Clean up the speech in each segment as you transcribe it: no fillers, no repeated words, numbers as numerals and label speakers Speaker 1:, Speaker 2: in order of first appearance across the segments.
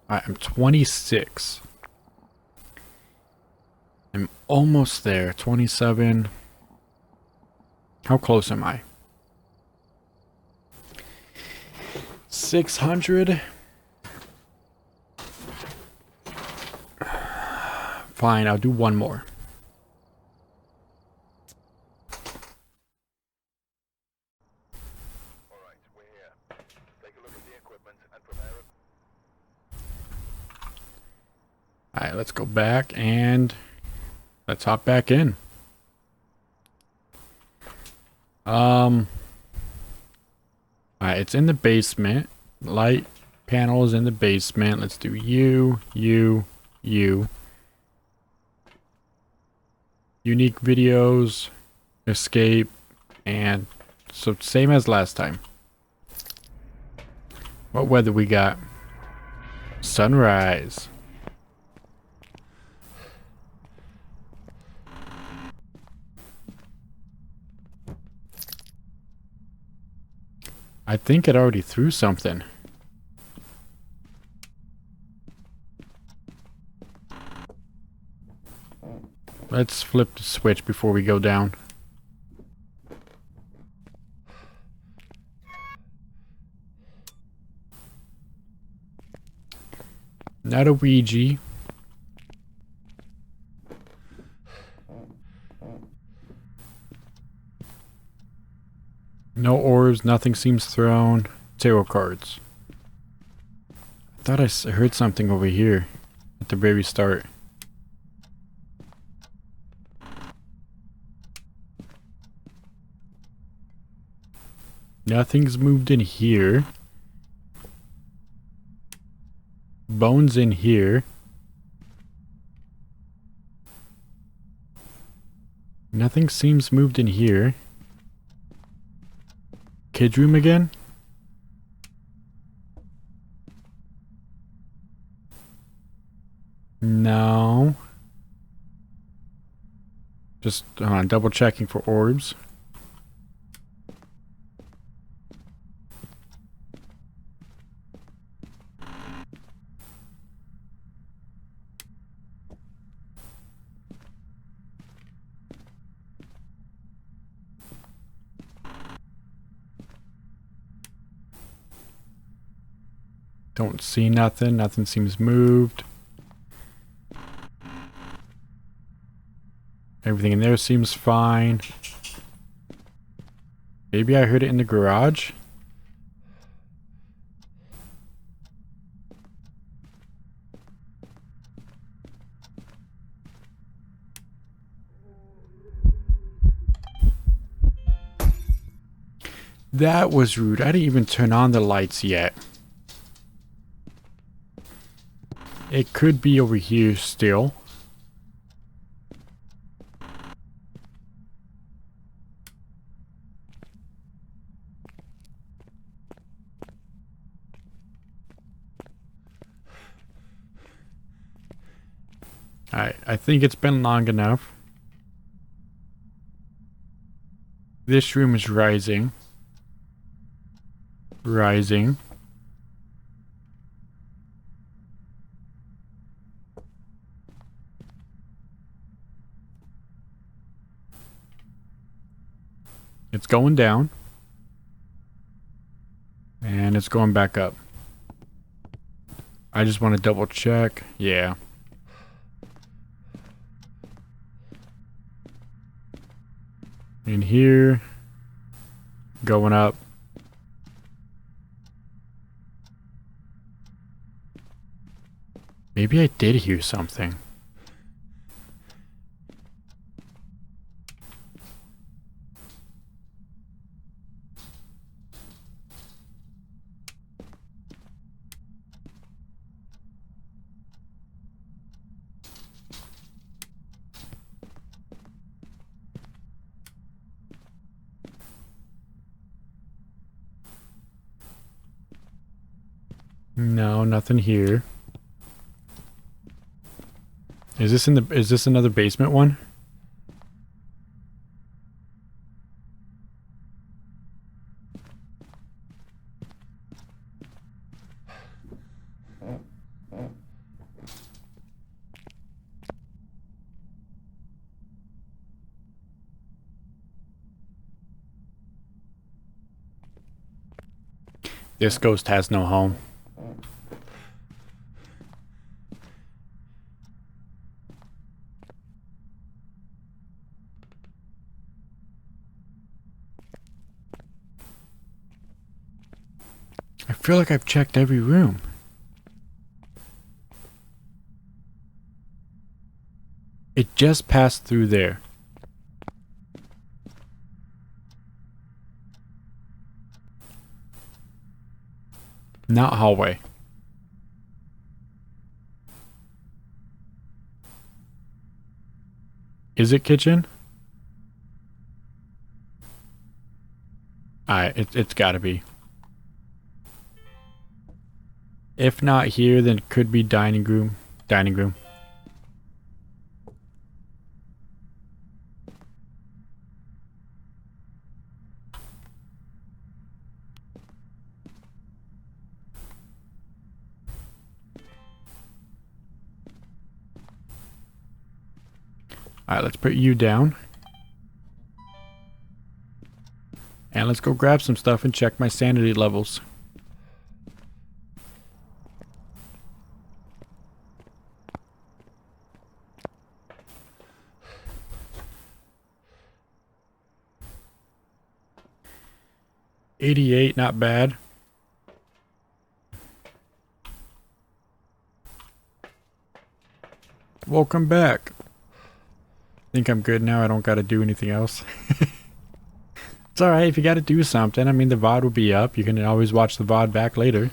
Speaker 1: I'm 26. I'm almost there. 27. How close am I? 600. Fine, I'll do one more. Alright, let's go back and let's hop back in. Alright, it's in the basement. Light panel is in the basement. Let's do you. Unique videos, escape, and so same as last time. What weather we got? Sunrise. I think it already threw something. Let's flip the switch before we go down. Not a Ouija. No orbs, nothing seems thrown. Tarot cards. I thought I heard something over here at the very start. Nothing's moved in here. Bones in here. Nothing seems moved in here. Kids room again? No. Just double checking for orbs. Don't see nothing. Nothing seems moved. Everything in there seems fine. Maybe I heard it in the garage? That was rude. I didn't even turn on the lights yet. It could be over here still. I think it's been long enough. This room is rising. Rising. It's going down. And it's going back up. I just want to double check. Yeah. In here. Going up. Maybe I did hear something. No, nothing here. Is this another basement one? This ghost has no home. I feel like I've checked every room. It just passed through there. Not hallway. Is it kitchen? It's gotta be. If not here, then it could be dining room. Dining room. Alright, let's put you down. And let's go grab some stuff and check my sanity levels. $88, not bad. Welcome back. Think I'm good now. I don't gotta do anything else. It's alright if you gotta do something. I mean, the VOD will be up. You can always watch the VOD back later.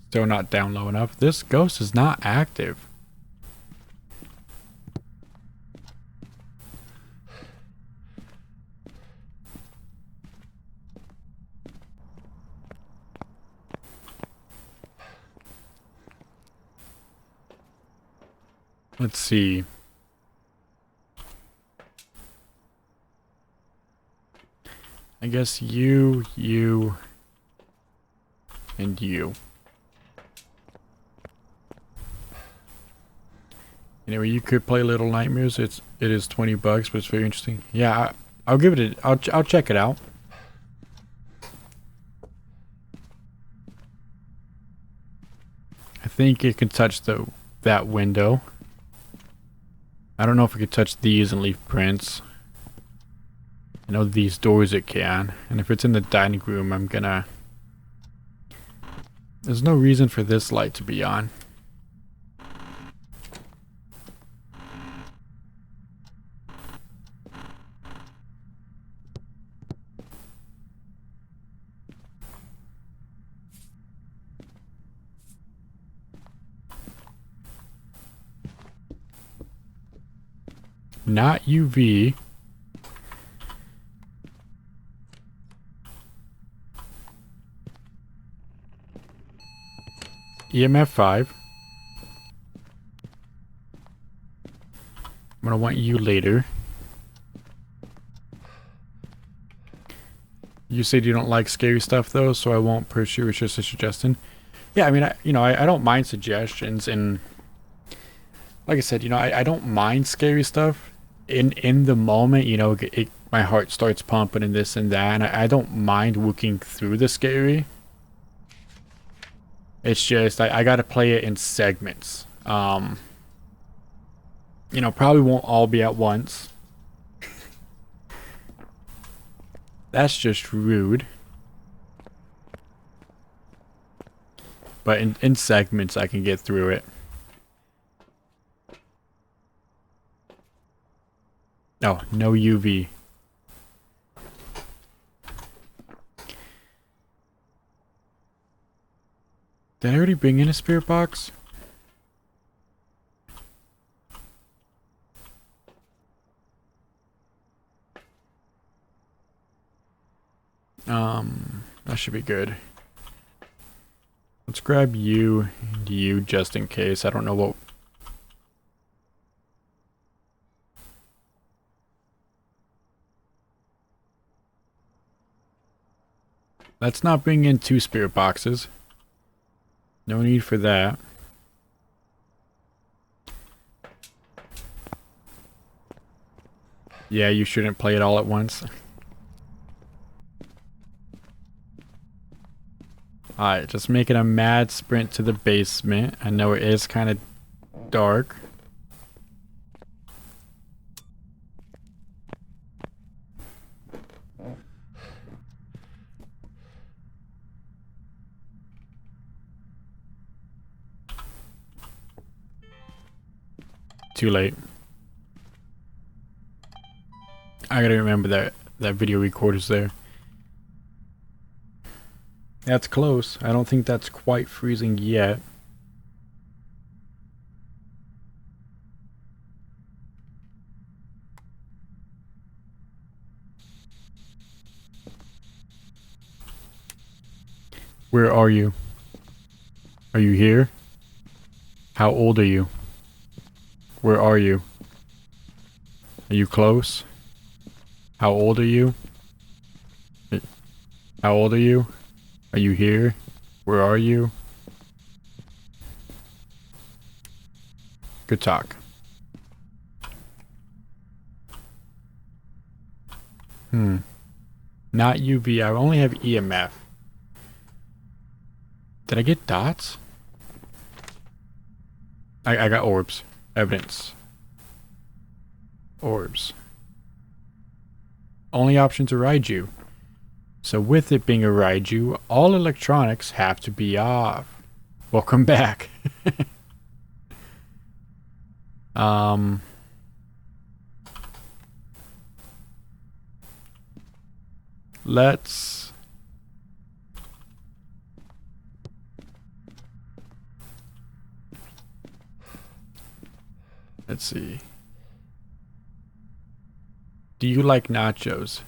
Speaker 1: Still not down low enough. This ghost is not active. Let's see. I guess you, and you. Anyway, you could play Little Nightmares. It is $20, but it's very interesting. Yeah, I'll give it a. I'll check it out. I think it can touch that window. I don't know if it could touch these and leave prints. I know these doors it can, and if it's in the dining room, I'm gonna. There's no reason for this light to be on. Not UV. EMF 5. I'm gonna want you later. You said you don't like scary stuff though, so I won't pursue. It's just a suggestion. Yeah, I mean, I don't mind suggestions, and like I said, I don't mind scary stuff. In the moment, my heart starts pumping and this and that, and I don't mind looking through the scary. It's just I gotta play it in segments. Probably won't all be at once. That's just rude. But in segments, I can get through it. Oh, no UV. Did I already bring in a spirit box? That should be good. Let's grab you and you just in case. I don't know what. Let's not bring in 2 spirit boxes. No need for that. Yeah, you shouldn't play it all at once. Alright, just making a mad sprint to the basement. I know it is kind of dark. Too late. I gotta remember that video recorder's there. That's close. I don't think that's quite freezing yet. Where are you? Are you here? How old are you? Where are you? Are you close? How old are you? How old are you? Are you here? Where are you? Good talk. Not UV. I only have EMF. Did I get dots? I got orbs. Evidence. Orbs. Only option to Raiju. So with it being a Raiju, all electronics have to be off. Welcome back. Let's see. Do you like nachos?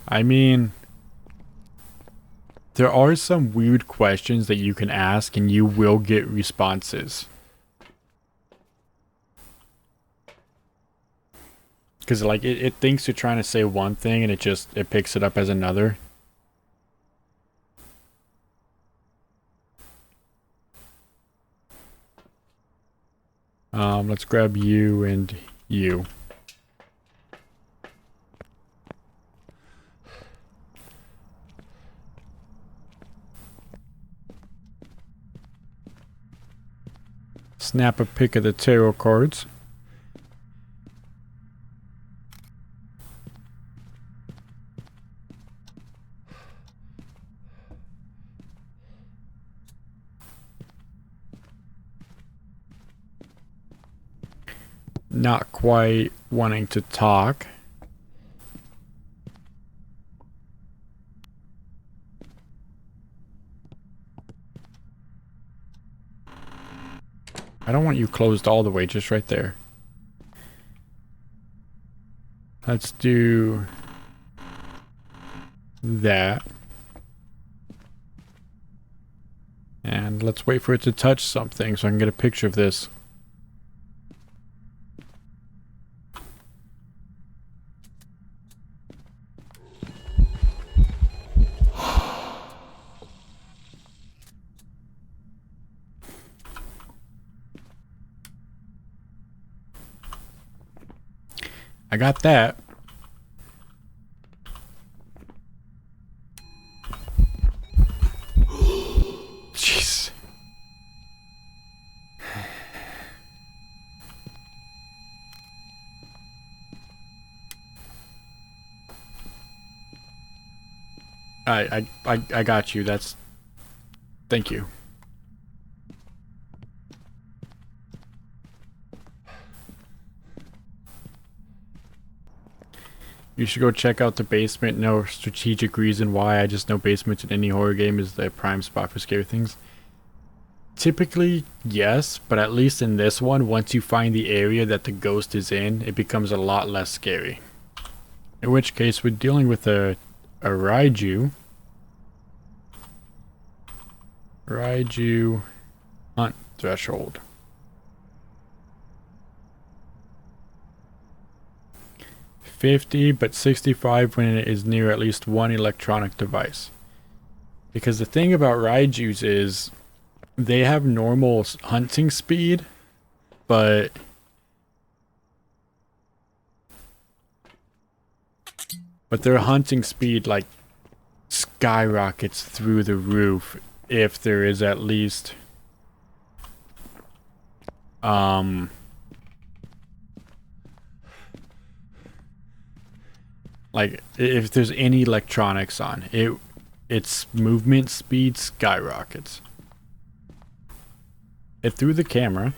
Speaker 1: I mean, there are some weird questions that you can ask and you will get responses. Because like it thinks you're trying to say one thing and it picks it up as another. Let's grab you and you. Snap a pic of the tarot cards. Not quite wanting to talk. I don't want you closed all the way, just right there. Let's do that. And let's wait for it to touch something so I can get a picture of this. I got that. Jeez. I got you. That's... Thank you. You should go check out the basement. No strategic reason why. I just know basements in any horror game is the prime spot for scary things. Typically, yes, but at least in this one, once you find the area that the ghost is in, it becomes a lot less scary. In which case, we're dealing with a Raiju. Raiju hunt threshold. 50, but 65 when it is near at least one electronic device. Because the thing about Raijus is they have normal hunting speed, but their hunting speed like skyrockets through the roof if there is at least like if there's any electronics on it, its movement speed skyrockets. It threw the camera.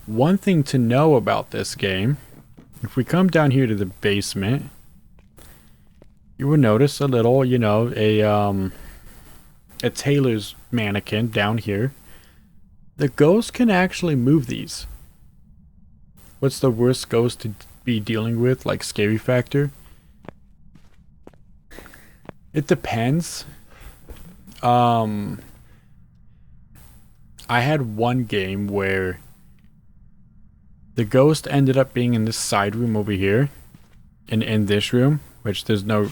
Speaker 1: One thing to know about this game, if we come down here to the basement, you will notice a little, you know, a tailor's mannequin down here. The ghost can actually move these. What's the worst ghost to be dealing with, like scary factor? It depends. I had one game where the ghost ended up being in this side room over here, in this room, which there's no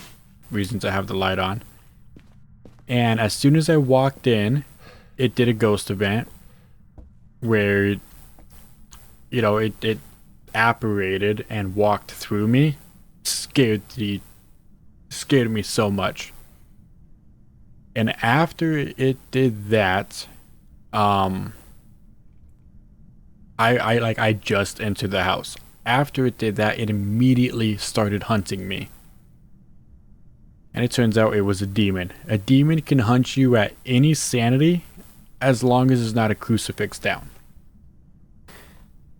Speaker 1: reason to have the light on. And as soon as I walked in, it did a ghost event where, you know, it apparated and walked through me. Scared me so much. And after it did that, I just entered the house. After it did that, it immediately started hunting me. And it turns out it was a demon. A demon can hunt you at any sanity as long as there's not a crucifix down.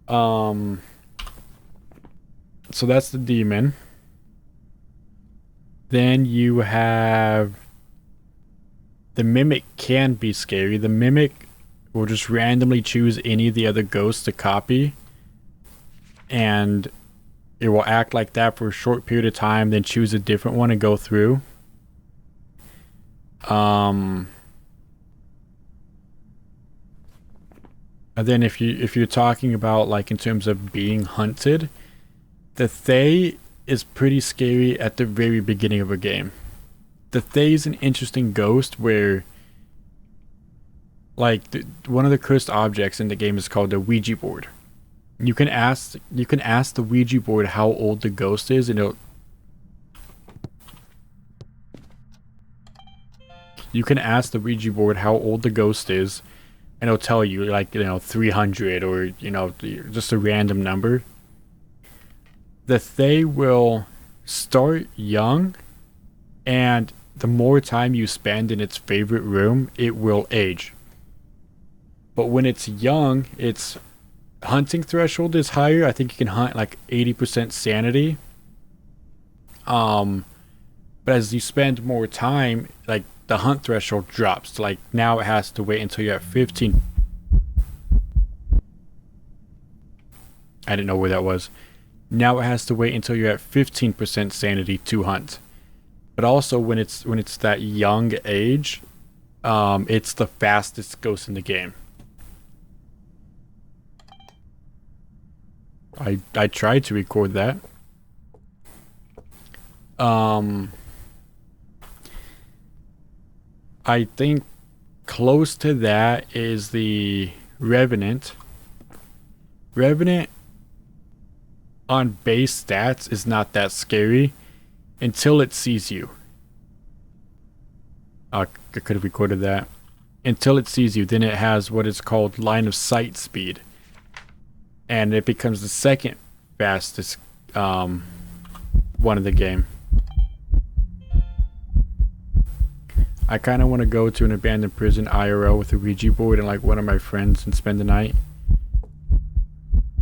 Speaker 1: So that's the demon. Then you have the mimic. Can be scary. The mimic will just randomly choose any of the other ghosts to copy, and it will act like that for a short period of time, then choose a different one and go through. And then if you're talking about like in terms of being hunted, the Thaye is pretty scary at the very beginning of a game. The Thaye is an interesting ghost where, like, one of the cursed objects in the game is called the Ouija board. You can ask the Ouija board how old the ghost is, and you can ask the Ouija board how old the ghost is, and it'll tell you, like, you know, 300 or, you know, just a random number. The Thaye will start young, and the more time you spend in its favorite room, it will age. But when it's young, its hunting threshold is higher. I think you can hunt like 80% sanity. But as you spend more time, like the hunt threshold drops. Like now it has to wait until you're at 15. I didn't know where that was. Now it has to wait until you're at 15% sanity to hunt. But also when it's that young age, it's the fastest ghost in the game. I tried to record that. I think close to that is the Revenant. Revenant on base stats is not that scary until it sees you. I could have recorded that. Until it sees you, then it has what is called line of sight speed. And it becomes the second fastest one of the game. I kind of want to go to an abandoned prison IRL with a Ouija board and like one of my friends and spend the night.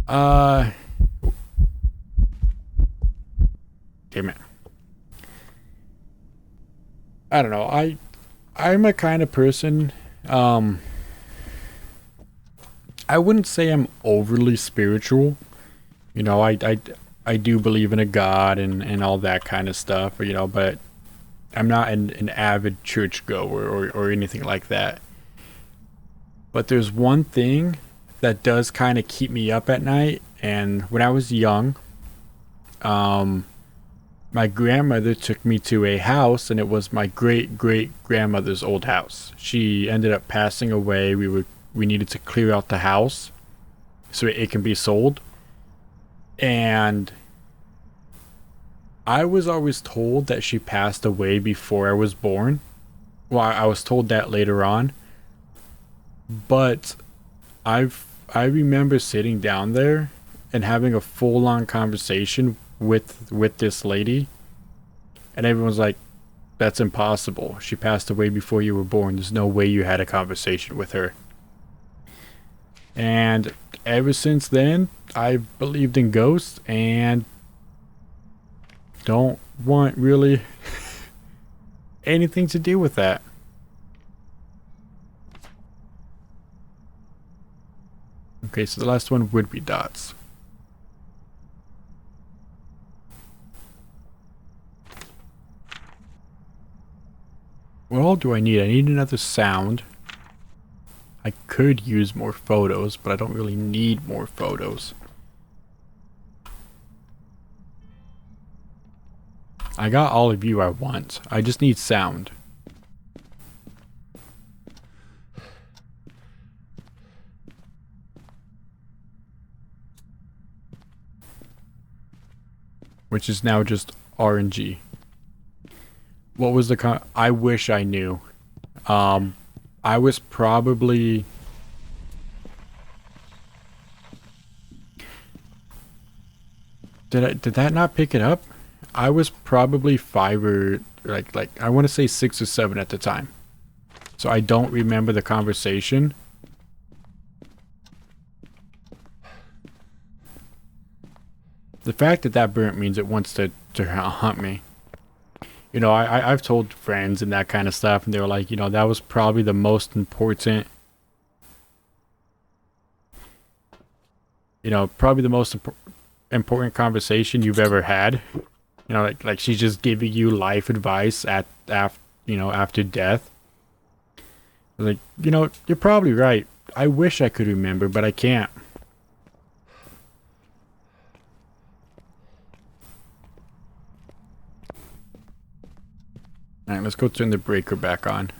Speaker 1: Damn it. I don't know. I'm a kind of person. I wouldn't say I'm overly spiritual. You know, I do believe in a God and all that kind of stuff. You know, but I'm not an avid churchgoer or anything like that. But there's one thing that does kind of keep me up at night. And when I was young, My grandmother took me to a house, and it was my great great grandmother's old house. She ended up passing away. We needed to clear out the house so it can be sold. And I was always told that she passed away before I was born. Well, I was told that later on, but I remember sitting down there and having a full on conversation with this lady, and everyone's like, "That's impossible. She passed away before you were born. There's no way you had a conversation with her." And ever since then, I've believed in ghosts and don't want really anything to do with that. Okay, so the last one would be dots. What all do I need? I need another sound. I could use more photos, but I don't really need more photos. I got all of you I want. I just need sound. Which is now just RNG. What was the I wish I knew. I was probably... Did that not pick it up? I was probably 5 or like I want to say 6 or 7 at the time. So I don't remember the conversation. The fact that that burnt means it wants to hunt me. You know, I've told friends and that kind of stuff, and they were like, you know, that was probably the most important, probably the most important conversation you've ever had. You know, like she's just giving you life advice after death. Like, you know, you're probably right. I wish I could remember, but I can't. Alright, let's go turn the breaker back on.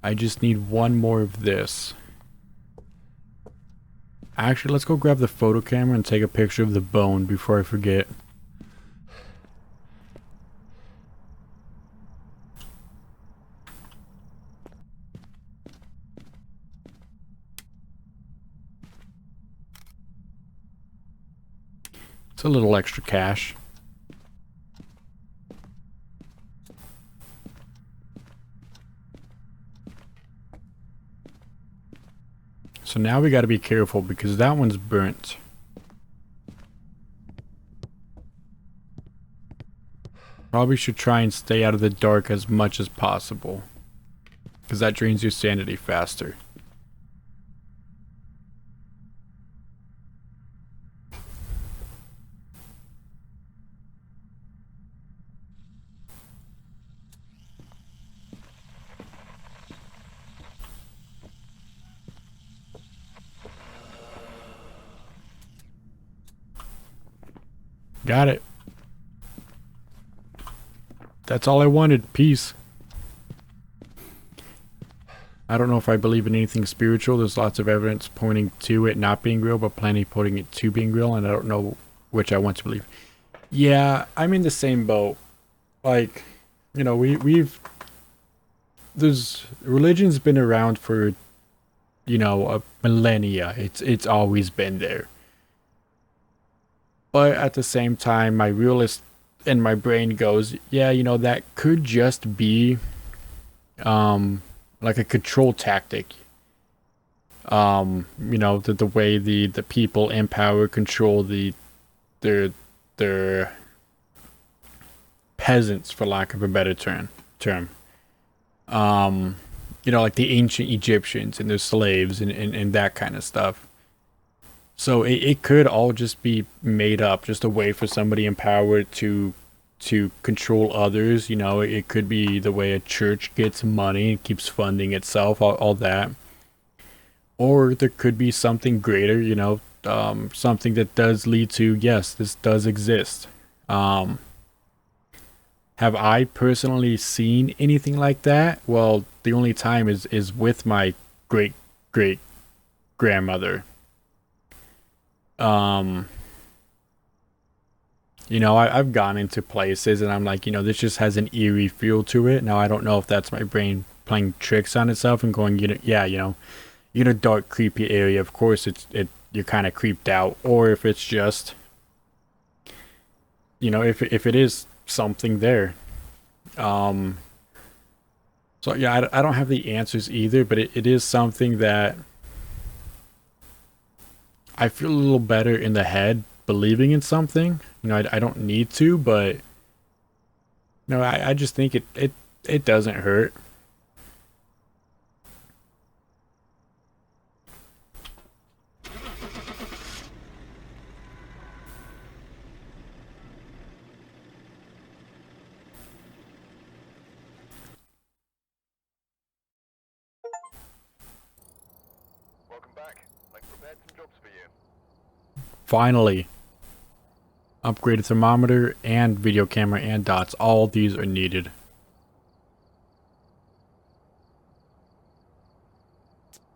Speaker 1: I just need one more of this. Actually, let's go grab the photo camera and take a picture of the bone before I forget. It's a little extra cash. So now we got to be careful because that one's burnt. Probably should try and stay out of the dark as much as possible, because that drains your sanity faster. Got it. That's all I wanted. Peace. I don't know if I believe in anything spiritual. There's lots of evidence pointing to it not being real, but plenty pointing it to being real, and I don't know which I want to believe. Yeah, I'm in the same boat. Like, you know, there's religion's been around for, you know, a millennia. It's always been there. But at the same time, my realist in my brain goes, yeah, you know, that could just be like a control tactic. You know, the way the people in power control their peasants, for lack of a better term. you know, like the ancient Egyptians and their slaves and that kind of stuff. So it could all just be made up, just a way for somebody in power to control others. You know, it could be the way a church gets money and keeps funding itself, all that. Or there could be something greater, you know, something that does lead to, yes, this does exist. Um, have I personally seen anything like that? Well, the only time is with my great great grandmother. Um, you know, I've gone into places and I'm like, you know, this just has an eerie feel to it. Now, I don't know if that's my brain playing tricks on itself and going, you know, yeah, you know, you're in a dark, creepy area. Of course, you're kind of creeped out, or if it's just, you know, if it is something there. Um, so yeah, I don't have the answers either, but it is something that I feel a little better in the head believing in something. You know, I don't need to, but no, I just think it doesn't hurt.
Speaker 2: Welcome back. I've prepared some jobs for you.
Speaker 1: Finally, upgraded thermometer and video camera and dots. All these are needed.